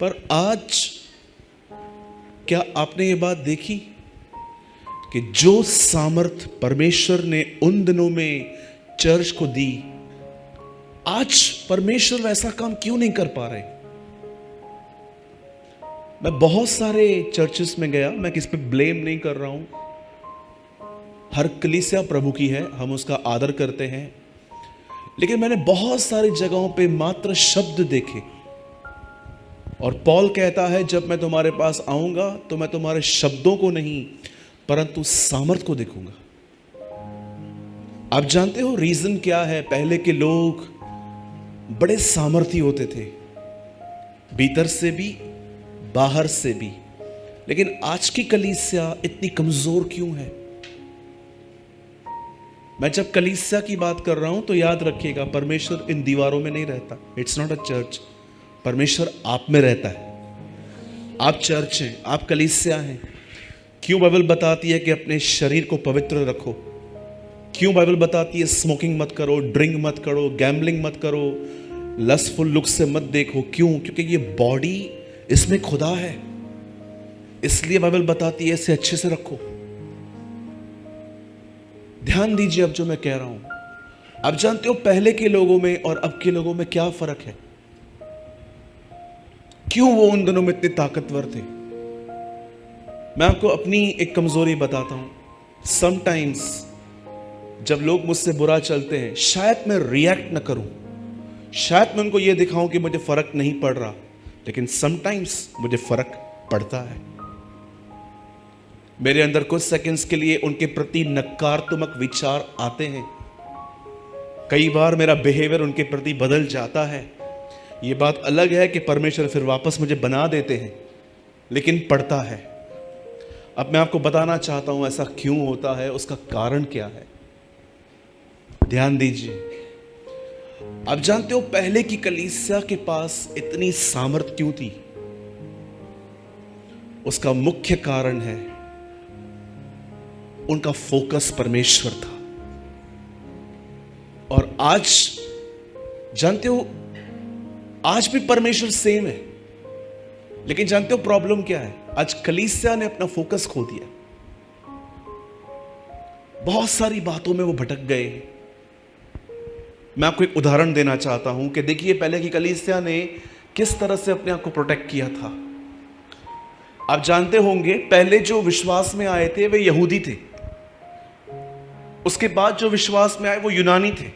पर आज क्या आपने ये बात देखी कि जो सामर्थ परमेश्वर ने उन दिनों में चर्च को दी, आज परमेश्वर वैसा काम क्यों नहीं कर पा रहे? मैं बहुत सारे चर्चेस में गया, मैं किस पे ब्लेम नहीं कर रहा हूं, हर कलीसिया प्रभु की है, हम उसका आदर करते हैं, लेकिन मैंने बहुत सारी जगहों पे मात्र शब्द देखे। और पौल कहता है, जब मैं तुम्हारे पास आऊंगा तो मैं तुम्हारे शब्दों को नहीं परंतु सामर्थ को देखूंगा। आप जानते हो रीजन क्या है? पहले के लोग बड़े सामर्थी होते थे, भीतर से भी बाहर से भी, लेकिन आज की कलीसिया इतनी कमजोर क्यों है? मैं जब कलीसिया की बात कर रहा हूं तो याद रखिएगा, परमेश्वर इन दीवारों में नहीं रहता। It's not a church. परमेश्वर आप में रहता है। आप चर्च हैं, आप कलीसिया हैं। क्यों बाइबल बताती है कि अपने शरीर को पवित्र रखो? क्यों बाइबल बताती है स्मोकिंग मत करो, ड्रिंक मत करो, गैम्बलिंग मत करो, लस्टफुल लुक से मत देखो? क्यों? क्योंकि ये बॉडी, इसमें खुदा है, इसलिए बाइबल बताती है इसे अच्छे से रखो। ध्यान दीजिए अब जो मैं कह रहा हूं। आप जानते हो पहले के लोगों में और अब के लोगों में क्या फर्क है? क्यों वो उन दिनों में इतने ताकतवर थे? मैं आपको अपनी एक कमजोरी बताता हूं। समटाइम्स जब लोग मुझसे बुरा चलते हैं, शायद मैं रिएक्ट न करूं, शायद मैं उनको यह दिखाऊं कि मुझे फर्क नहीं पड़ रहा, लेकिन समटाइम्स मुझे फर्क पड़ता है। मेरे अंदर कुछ सेकंड्स के लिए उनके प्रति नकारात्मक विचार आते हैं। कई बार मेरा बिहेवियर उनके प्रति बदल जाता है। यह बात अलग है कि परमेश्वर फिर वापस मुझे बना देते हैं, लेकिन पड़ता है। अब मैं आपको बताना चाहता हूं ऐसा क्यों होता है, उसका कारण क्या है। ध्यान दीजिए। आप जानते हो पहले की कलीसिया के पास इतनी सामर्थ क्यों थी? उसका मुख्य कारण है उनका फोकस परमेश्वर था। और आज जानते हो, आज भी परमेश्वर सेम है, लेकिन जानते हो प्रॉब्लम क्या है? आज कलीसिया ने अपना फोकस खो दिया। बहुत सारी बातों में वो भटक गए। मैं आपको एक उदाहरण देना चाहता हूं कि देखिए पहले की कलीसिया ने किस तरह से अपने आप को प्रोटेक्ट किया था। आप जानते होंगे पहले जो विश्वास में आए थे वे यहूदी थे, उसके बाद जो विश्वास में आए वो यूनानी थे।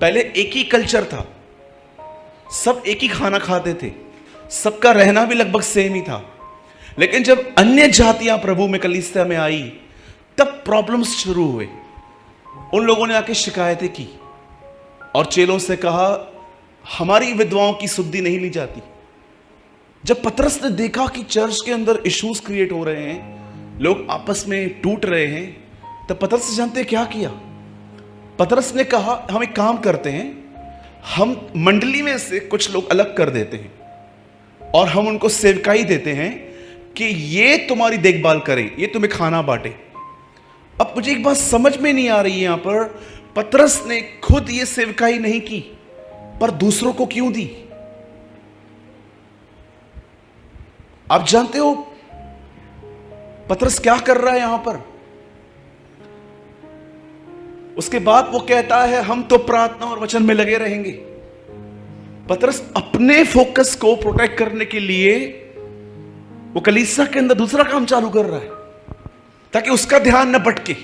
पहले एक ही कल्चर था, सब एक ही खाना खाते थे, सबका रहना भी लगभग सेम ही था। लेकिन जब अन्य जातियां प्रभु में कलीसिया में आई, तब प्रॉब्लम्स शुरू हुए। उन लोगों ने आके शिकायतें की और चेलों से कहा हमारी विधवाओं की शुद्धि नहीं ली जाती। जब पतरस ने देखा कि चर्च के अंदर इश्यूज क्रिएट हो रहे हैं, लोग आपस में टूट रहे हैं, तब पतरस से जानते क्या किया? पतरस ने कहा हम एक काम करते हैं, हम मंडली में से कुछ लोग अलग कर देते हैं और हम उनको सेवकाई देते हैं कि ये तुम्हारी देखभाल करें, ये तुम्हें खाना बांटे। अब मुझे एक बात समझ में नहीं आ रही है यहां पर, पतरस ने खुद ये सेवकाई नहीं की पर दूसरों को क्यों दी? आप जानते हो पतरस क्या कर रहा है यहां पर? उसके बाद वो कहता है हम तो प्रार्थना और वचन में लगे रहेंगे। पतरस अपने फोकस को प्रोटेक्ट करने के लिए वो कलीसिया के अंदर दूसरा काम चालू कर रहा है ताकि उसका ध्यान न भटके।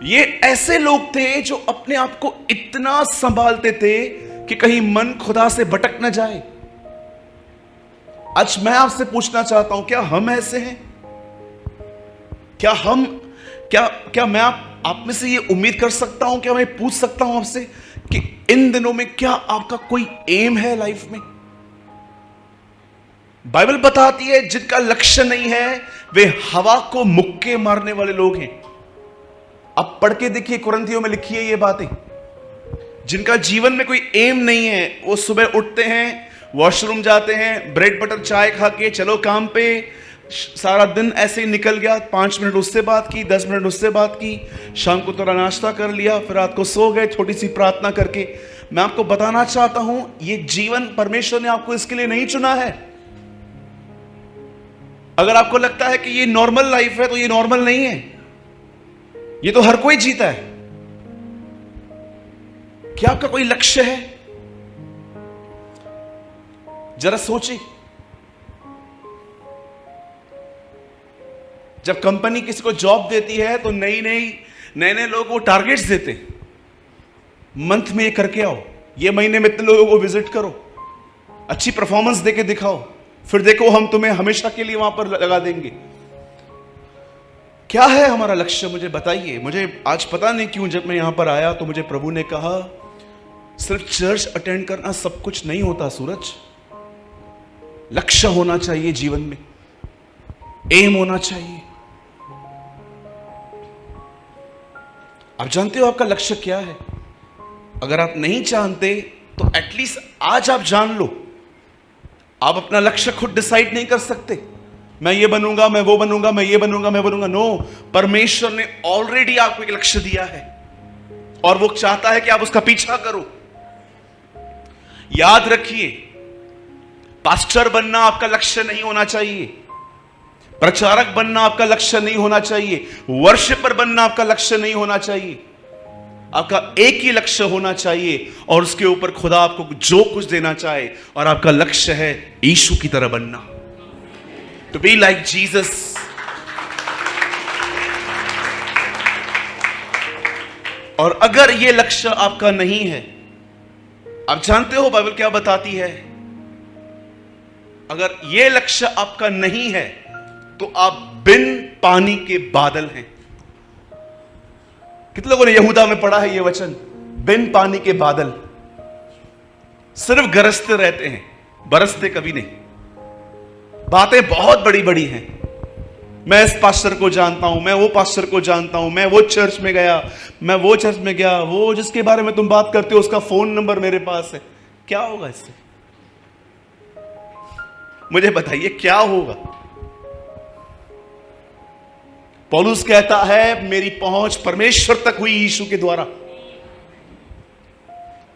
ये ऐसे लोग थे जो अपने आप को इतना संभालते थे कि कहीं मन खुदा से भटक न जाए। आज मैं आपसे पूछना चाहता हूं, क्या हम ऐसे हैं? क्या मैं आप में से ये उम्मीद कर सकता हूं, क्या मैं पूछ सकता हूं आपसे कि इन दिनों में क्या आपका कोई एम है लाइफ में? बाइबल बताती है जिनका लक्ष्य नहीं है वे हवा को मुक्के मारने वाले लोग हैं। अब पढ़ के देखिए, कुरिन्थियों में लिखी है ये बातें। जिनका जीवन में कोई एम नहीं है, वो सुबह उठते हैं, वॉशरूम जाते हैं, ब्रेड बटर चाय खा के चलो काम पे, सारा दिन ऐसे ही निकल गया। 5 मिनट उससे बात की, 10 मिनट उससे बात की, शाम को थोड़ा नाश्ता कर लिया, फिर रात को सो गए छोटी सी प्रार्थना करके। मैं आपको बताना चाहता हूं, ये जीवन परमेश्वर ने आपको इसके लिए नहीं चुना है। अगर आपको लगता है कि ये नॉर्मल लाइफ है, तो ये नॉर्मल नहीं है, ये तो हर कोई जीता है। क्या आपका कोई लक्ष्य है? जरा सोचिए, जब कंपनी किसी को जॉब देती है तो नए नए लोगों को टारगेट्स देते हैं, मंथ में ये करके आओ, ये महीने में इतने लोगों को विजिट करो, अच्छी परफॉर्मेंस देके दिखाओ, फिर देखो हम तुम्हें हमेशा के लिए वहां पर लगा देंगे। क्या है हमारा लक्ष्य? मुझे बताइए। मुझे आज पता नहीं क्यों जब मैं यहां पर आया तो मुझे प्रभु ने कहा, सिर्फ चर्च अटेंड करना सब कुछ नहीं होता सूरज, लक्ष्य होना चाहिए जीवन में, एम होना चाहिए। आप जानते हो आपका लक्ष्य क्या है? अगर आप नहीं जानते तो एटलीस्ट आज आप जान लो। आप अपना लक्ष्य खुद डिसाइड नहीं कर सकते, मैं ये बनूंगा, मैं वो बनूंगा, मैं ये बनूंगा, मैं बनूंगा। नो, परमेश्वर ने ऑलरेडी आपको एक लक्ष्य दिया है और वो चाहता है कि आप उसका पीछा करो। याद रखिए, पास्टर बनना आपका लक्ष्य नहीं होना चाहिए, प्रचारक बनना आपका लक्ष्य नहीं होना चाहिए, वर्शिपर बनना आपका लक्ष्य नहीं होना चाहिए। आपका एक ही लक्ष्य होना चाहिए और उसके ऊपर खुदा आपको जो कुछ देना चाहे, और आपका लक्ष्य है यीशु की तरह बनना, टू बी लाइक जीसस। और अगर यह लक्ष्य आपका नहीं है, आप जानते हो बाइबल क्या बताती है? अगर यह लक्ष्य आपका नहीं है तो आप बिन पानी के बादल हैं। कितने लोगों ने यहूदा में पढ़ा है ये वचन? बिन पानी के बादल, सिर्फ गरजते रहते हैं, बरसते कभी नहीं। बातें बहुत बड़ी बड़ी हैं, मैं इस पास्टर को जानता हूं, मैं वो पास्टर को जानता हूं, मैं वो चर्च में गया, मैं वो चर्च में गया, वो जिसके बारे में तुम बात करते हो उसका फोन नंबर मेरे पास है। क्या होगा इससे? मुझे बताइए क्या होगा? पौलुस कहता है मेरी पहुंच परमेश्वर तक हुई यीशु के द्वारा।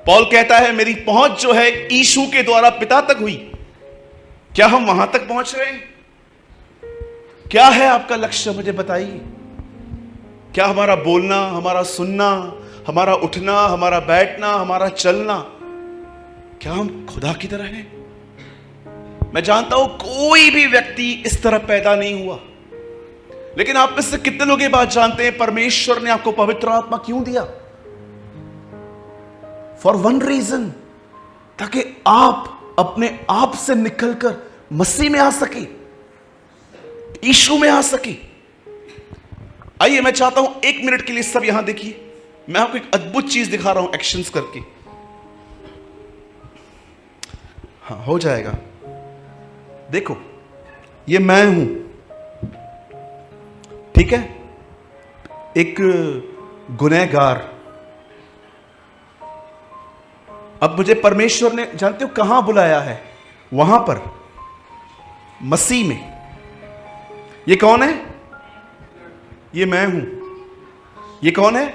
पौल कहता है मेरी पहुंच जो है यीशु के द्वारा पिता तक हुई। क्या हम वहां तक पहुंच रहे हैं? क्या है आपका लक्ष्य? मुझे बताइए। क्या हमारा बोलना, हमारा सुनना, हमारा उठना, हमारा बैठना, हमारा चलना, क्या हम खुदा की तरह हैं? मैं जानता हूं कोई भी व्यक्ति इस तरह पैदा नहीं हुआ, लेकिन आप में से कितने लोग ये बात जानते हैं परमेश्वर ने आपको पवित्र आत्मा क्यों दिया? फॉर वन रीजन, ताकि आप अपने आप से निकलकर मसीह में आ सके, यीशु में आ सके। आइए, मैं चाहता हूं 1 मिनट के लिए सब यहां देखिए, मैं आपको एक अद्भुत चीज दिखा रहा हूं एक्शंस करके। हाँ, हो जाएगा। देखो, ये मैं हूं, ठीक है, एक गुनहगार। अब मुझे परमेश्वर ने जानते हो कहां बुलाया है? वहां पर, मसीह में। ये कौन है? ये मैं हूं। ये कौन है?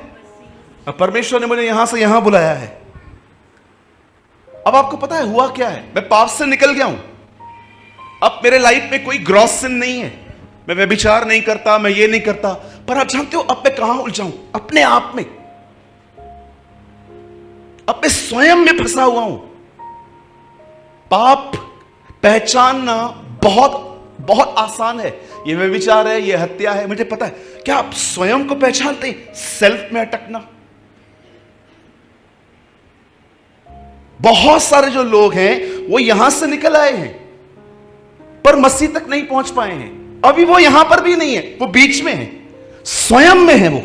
अब परमेश्वर ने मुझे यहां से यहां बुलाया है। अब आपको पता है हुआ क्या है? मैं पाप से निकल गया हूं। अब मेरे लाइफ में कोई ग्रॉस सिन नहीं है, मैं व्यभिचार नहीं करता, मैं ये नहीं करता। पर आप जानते हो अब मैं कहां उलझाऊं? अपने आप में, अब मैं स्वयं में फंसा हुआ हूं। पाप पहचानना बहुत बहुत आसान है। ये व्यभिचार है, ये हत्या है, मुझे पता है। क्या आप स्वयं को पहचानते हैं? सेल्फ में अटकना। बहुत सारे जो लोग हैं वो यहां से निकल आए हैं पर मसीह तक नहीं पहुंच पाए हैं। अभी वो यहां पर भी नहीं है, वो बीच में है, स्वयं में है। वो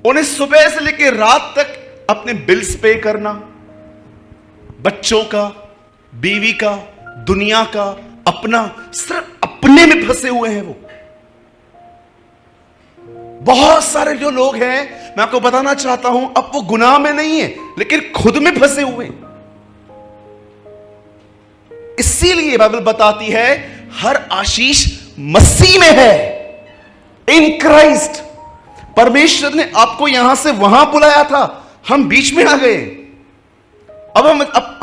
उन्हें सुबह से लेकर रात तक अपने बिल्स पे करना, बच्चों का, बीवी का, दुनिया का, अपना, सिर्फ अपने में फंसे हुए हैं वो। बहुत सारे जो लोग हैं, मैं आपको बताना चाहता हूं, अब वो गुनाह में नहीं है लेकिन खुद में फंसे हुए। इसीलिए बाइबल बताती है हर आशीष मसीह में है, इन क्राइस्ट। परमेश्वर ने आपको यहां से वहां बुलाया था, हम बीच में आ गए। अब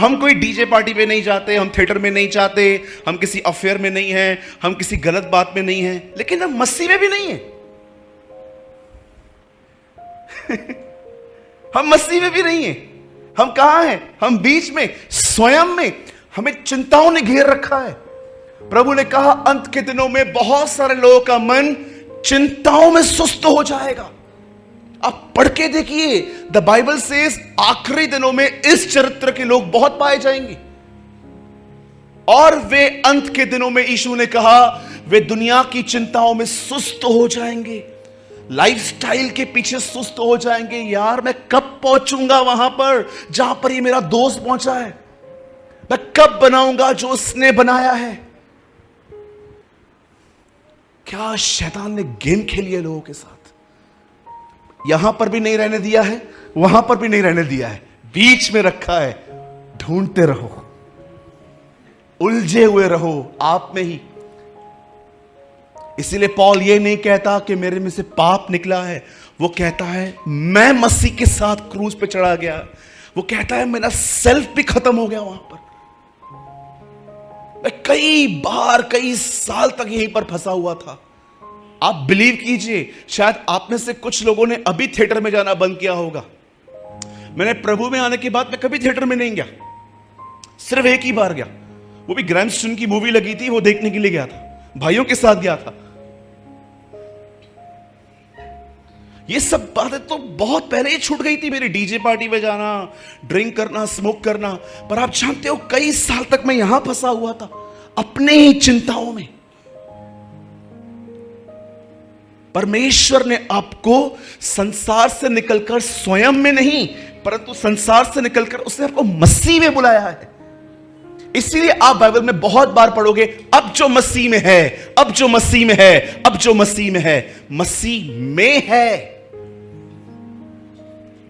हम कोई डीजे पार्टी में नहीं जाते, हम थिएटर में नहीं जाते, हम किसी अफेयर में नहीं हैं, हम किसी गलत बात में नहीं हैं, लेकिन हम मस्ती में भी नहीं हैं। हम मस्ती में भी नहीं हैं। हम कहां हैं? हम बीच में, स्वयं में। हमें चिंताओं ने घेर रखा है। प्रभु ने कहा अंत के दिनों में बहुत सारे लोगों का मन चिंताओं में सुस्त हो जाएगा। आप पढ़ के देखिए, द बाइबल सेज आखिरी दिनों में इस चरित्र के लोग बहुत पाए जाएंगे। और वे अंत के दिनों में, यीशु ने कहा, वे दुनिया की चिंताओं में सुस्त हो जाएंगे, लाइफस्टाइल के पीछे सुस्त हो जाएंगे। यार मैं कब पहुंचूंगा वहां पर जहां पर ये मेरा दोस्त पहुंचा है? मैं कब बनाऊंगा जो उसने बनाया है? क्या शैतान ने गेम खेली है लोगों के साथ। यहां पर भी नहीं रहने दिया है, वहां पर भी नहीं रहने दिया है, बीच में रखा है। ढूंढते रहो, उलझे हुए रहो आप में ही। इसीलिए पौल ये नहीं कहता कि मेरे में से पाप निकला है, वो कहता है मैं मसीह के साथ क्रूज पे चढ़ा गया। वो कहता है मेरा सेल्फ भी खत्म हो गया वहां पर। मैं कई बार, कई साल तक यहीं पर फंसा हुआ था। आप बिलीव कीजिए, शायद आप में से कुछ लोगों ने अभी थिएटर में जाना बंद किया होगा। मैंने प्रभु में आने के बाद मैं कभी थिएटर में नहीं गया, सिर्फ एक ही बार गया। वो भी ग्रैमस्टन की मूवी लगी थी, वो देखने के लिए गया था, भाइयों के साथ गया था। ये सब बातें तो बहुत पहले ही छूट गई थी मेरी, डीजे पार्टी में जाना, ड्रिंक करना, स्मोक करना। पर आप जानते हो कई साल तक मैं यहां फंसा हुआ था, अपने ही चिंताओं में। परमेश्वर ने आपको संसार से निकलकर, स्वयं में नहीं परंतु संसार से निकलकर उसने आपको मसीह में बुलाया है। इसीलिए आप बाइबल में बहुत बार पढ़ोगे, अब जो मसीह में है, अब जो मसीह में है, अब जो मसीह में है, मसीह में है,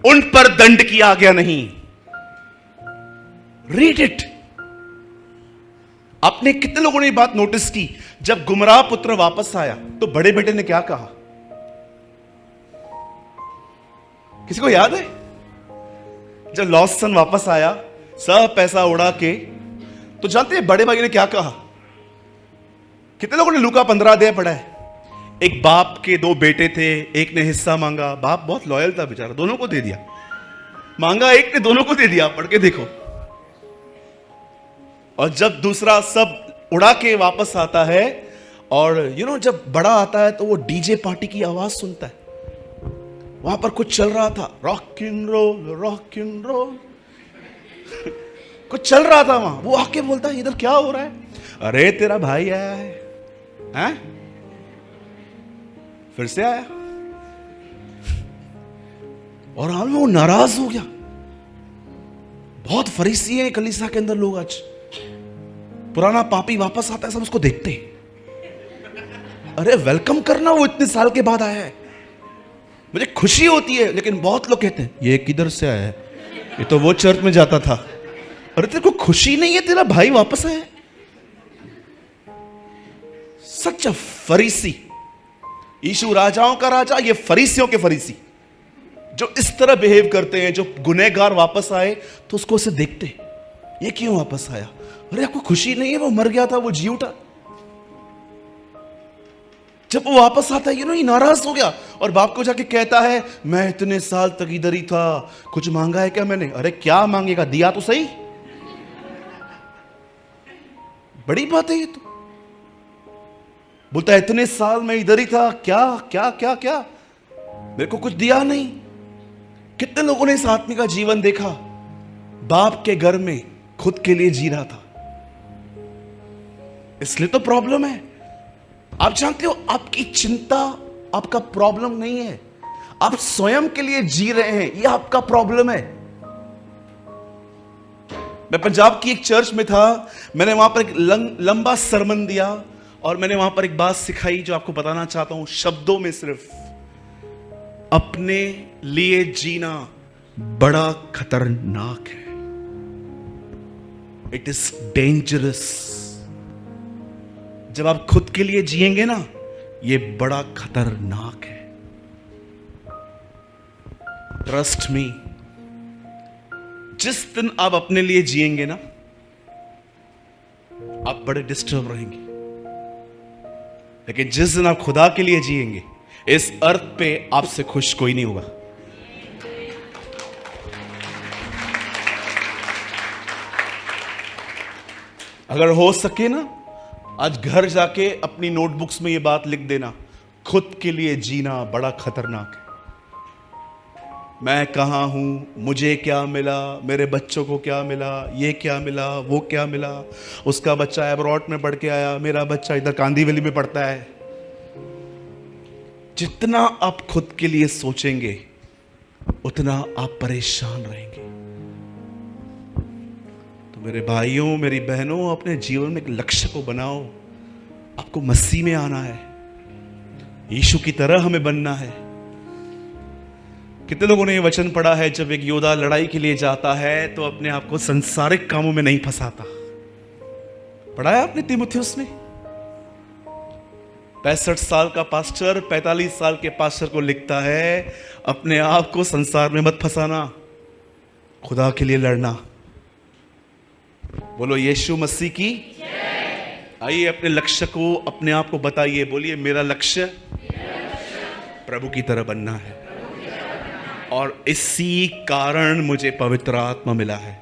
उन पर दंड की आज्ञा नहीं। Read it. आपने कितने लोगों ने ये बात नोटिस की? जब गुमराह पुत्र वापस आया तो बड़े बेटे ने क्या कहा? किसी को याद है? जब लॉस्ट सन वापस आया, सब पैसा उड़ा के, तो जानते हैं बड़े भाई ने क्या कहा? कितने लोगों ने लूका 15 अध्याय पढ़ा है? एक बाप के 2 बेटे थे, एक ने हिस्सा मांगा। बाप बहुत लॉयल था बेचारा, दोनों को दे दिया। मांगा एक ने, दोनों को दे दिया। पढ़ के देखो। और जब दूसरा सब उड़ा के वापस आता है, और जब बड़ा आता है तो वो डीजे पार्टी की आवाज सुनता है। वहां पर कुछ चल रहा था, rock and roll, rock and roll कुछ चल रहा था वहां। वो आके बोलता है इधर क्या हो रहा है? अरे तेरा भाई आया है, हैं? फिर से आया। और हाल में वो नाराज हो गया। बहुत फरीसी है कलीसिया के अंदर लोग आज। पुराना पापी वापस आता है, सब उसको देखते हैं। अरे वेलकम करना, वो इतने साल के बाद आया है। मुझे खुशी होती है, लेकिन बहुत लोग कहते हैं ये किधर से आया है, ये तो वो चर्च में जाता था। अरे तेरे को खुशी नहीं है तेरा भाई वापस आया? सच अ फरीसी। यीशु राजाओं का राजा, ये फरीसियों के फरीसी जो इस तरह बिहेव करते हैं। जो गुनहगार वापस आए तो उसको उसे देखते, ये क्यों वापस आया? अरे आपको खुशी नहीं है? वो मर गया था, वो जी उठा। जब वो वापस आता है, ये नाराज हो गया और बाप को जाके कहता है मैं इतने साल तक इधर ही था, कुछ मांगा है क्या मैंने? अरे क्या मांगेगा, दिया तो सही। बड़ी बात है ये तो। बोलता है इतने साल मैं इधर ही था, क्या क्या क्या क्या, मेरे को कुछ दिया नहीं। कितने लोगों ने इस आदमी का जीवन देखा, बाप के घर में खुद के लिए जी रहा था। इसलिए तो प्रॉब्लम है। आप जानते हो आपकी चिंता आपका प्रॉब्लम नहीं है, आप स्वयं के लिए जी रहे हैं, यह आपका प्रॉब्लम है। मैं पंजाब की एक चर्च में था, मैंने वहां पर एक लंबा सरमन दिया और मैंने वहां पर एक बात सिखाई जो आपको बताना चाहता हूं शब्दों में सिर्फ। अपने लिए जीना बड़ा खतरनाक है। It is dangerous. जब आप खुद के लिए जिएंगे ना, यह बड़ा खतरनाक है। Trust me. जिस दिन आप अपने लिए जिएंगे ना, आप बड़े डिस्टर्ब रहेंगे। लेकिन जिस दिन आप खुदा के लिए जिएंगे, इस अर्थ पे आपसे खुश कोई नहीं होगा। अगर हो सके ना, आज घर जाके अपनी नोटबुक्स में ये बात लिख देना, खुद के लिए जीना बड़ा खतरनाक है। मैं कहां हूं, मुझे क्या मिला, मेरे बच्चों को क्या मिला, ये क्या मिला, वो क्या मिला, उसका बच्चा अब्रॉड में पढ़ के आया, मेरा बच्चा इधर कांदीवली में पढ़ता है। जितना आप खुद के लिए सोचेंगे उतना आप परेशान रहेंगे। तो मेरे भाइयों, मेरी बहनों, अपने जीवन में एक लक्ष्य को बनाओ। आपको मसीह में आना है, यीशु की तरह हमें बनना है। कितने लोगों ने ये वचन पढ़ा है, जब एक योद्धा लड़ाई के लिए जाता है तो अपने आप को संसारिक कामों में नहीं फंसाता। पढ़ा है आपने तीमुथियुस में? 65 साल का पास्टर 45 साल के पास्टर को लिखता है, अपने आप को संसार में मत फंसाना, खुदा के लिए लड़ना। बोलो यीशु मसीह की। आइए अपने लक्ष्य को अपने आप को बताइए, बोलिए मेरा लक्ष्य प्रभु की तरह बनना है, और इसी कारण मुझे पवित्र आत्मा मिला है।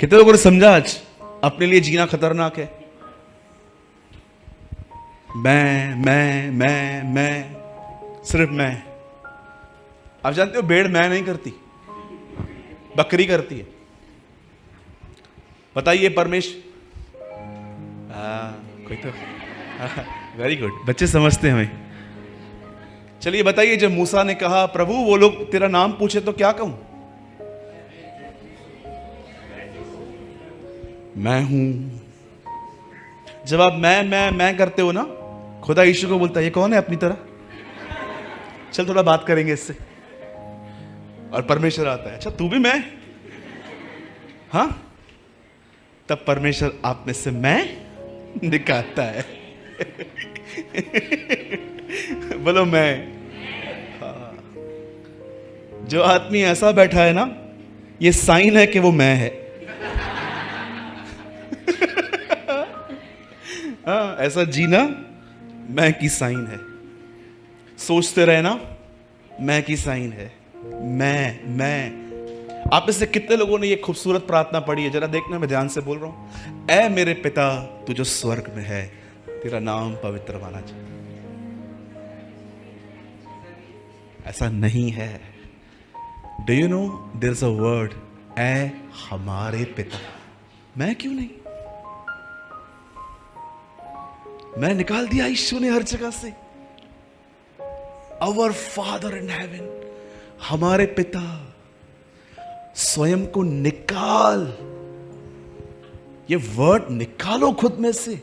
कितने लोगों ने समझा आज अपने लिए जीना खतरनाक है? मैं, सिर्फ मैं। आप जानते हो भेड़ मैं नहीं करती, बकरी करती है। बताइए परमेश्वर, कोई तो वेरी गुड, बच्चे समझते हैं हमें। चलिए बताइए, जब मूसा ने कहा प्रभु वो लोग तेरा नाम पूछे तो क्या कहूं? मैं हूं। जब आप मैं करते हो ना, खुदा यीशु को बोलता है ये कौन है अपनी तरह, चल थोड़ा बात करेंगे इससे। और परमेश्वर आता है, अच्छा तू भी मैं? हाँ, तब परमेश्वर आप में से मैं निकालता है। बोलो मैं। हाँ। जो आदमी ऐसा बैठा है ना, ये साइन है कि वो मैं है। हाँ, ऐसा जीना मैं की साइन है। सोचते रहना मैं की साइन है। मैं। आप में से कितने लोगों ने ये खूबसूरत प्रार्थना पढ़ी है? जरा देखना, मैं ध्यान से बोल रहा हूं। ऐ मेरे पिता तू जो स्वर्ग में है, तेरा नाम पवित्र माना जाए। ऐसा नहीं है। Do you know there is a word, ऐ हमारे पिता। मैं क्यों नहीं? मैं निकाल दिया ईश्वर ने हर जगह से। आवर फादर इन हेवन, हमारे पिता। स्वयं को निकाल, ये वर्ड निकालो खुद में से।